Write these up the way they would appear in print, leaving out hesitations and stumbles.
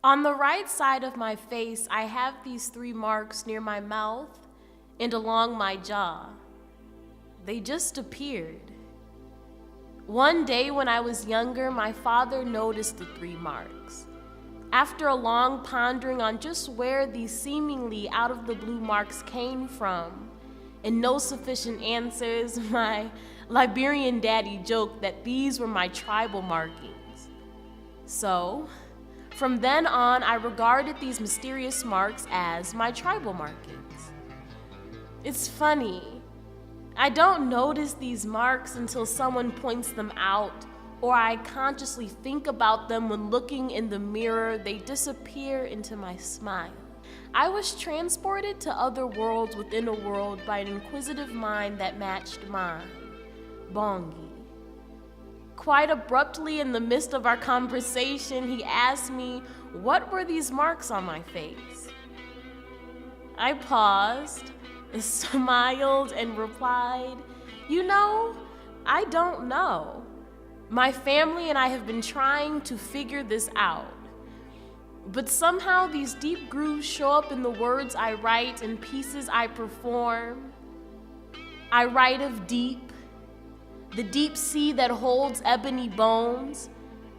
On the right side of my face, I have these 3 marks near my mouth and along my jaw. They just appeared. One day when I was younger, my father noticed the 3 marks. After a long pondering on just where these seemingly out-of-the-blue marks came from, and no sufficient answers, my Liberian daddy joked that these were my tribal markings. So, from then on, I regarded these mysterious marks as my tribal markings. It's funny. I don't notice these marks until someone points them out, or I consciously think about them when looking in the mirror. They disappear into my smile. I was transported to other worlds within a world by an inquisitive mind that matched mine, Bongi. Quite abruptly in the midst of our conversation, he asked me, what were these marks on my face? I paused, smiled, and replied, I don't know. My family and I have been trying to figure this out. But somehow these deep grooves show up in the words I write and pieces I perform. I write of deep, the deep sea that holds ebony bones,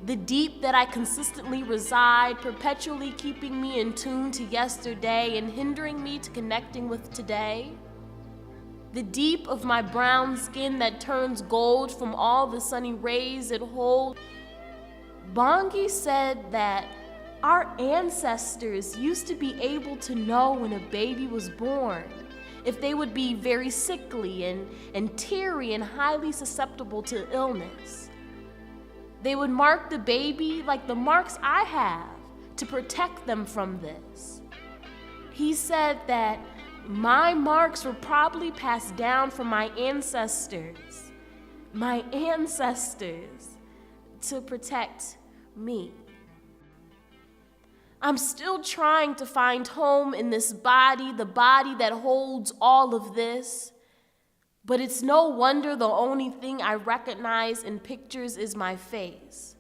the deep that I consistently reside, perpetually keeping me in tune to yesterday and hindering me to connecting with today. The deep of my brown skin that turns gold from all the sunny rays it holds. Bongi said that our ancestors used to be able to know when a baby was born, if they would be very sickly and teary and highly susceptible to illness. They would mark the baby like the marks I have to protect them from this. He said that my marks were probably passed down from my ancestors, to protect me. I'm still trying to find home in this body, the body that holds all of this. But it's no wonder the only thing I recognize in pictures is my face.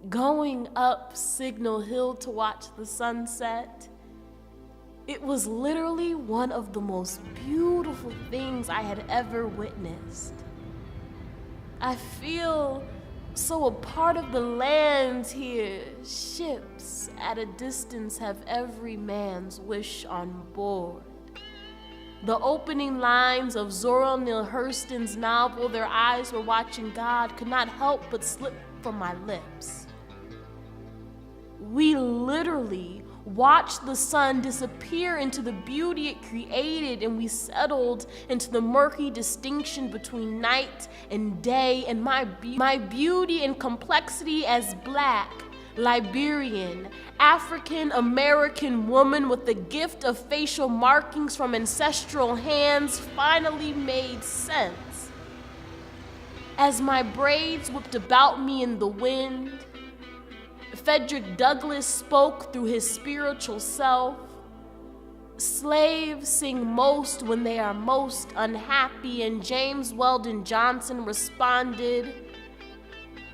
Going up Signal Hill to watch the sunset, it was literally one of the most beautiful things I had ever witnessed. I feel so a part of the land here. Ships at a distance have every man's wish on board. The opening lines of Zora Neale Hurston's novel, Their Eyes Were Watching God, could not help but slip from my lips. We literally watched the sun disappear into the beauty it created, and we settled into the murky distinction between night and day, and my beauty and complexity as Black, Liberian, African American woman with the gift of facial markings from ancestral hands finally made sense. As my braids whipped about me in the wind, Frederick Douglass spoke through his spiritual self. Slaves sing most when they are most unhappy, and James Weldon Johnson responded,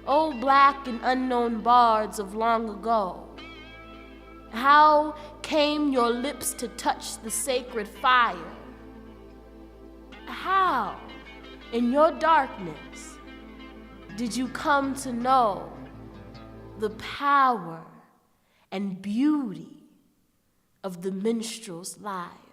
"O Black and unknown bards of long ago, how came your lips to touch the sacred fire? How, in your darkness, did you come to know the power and beauty of the minstrel's life?"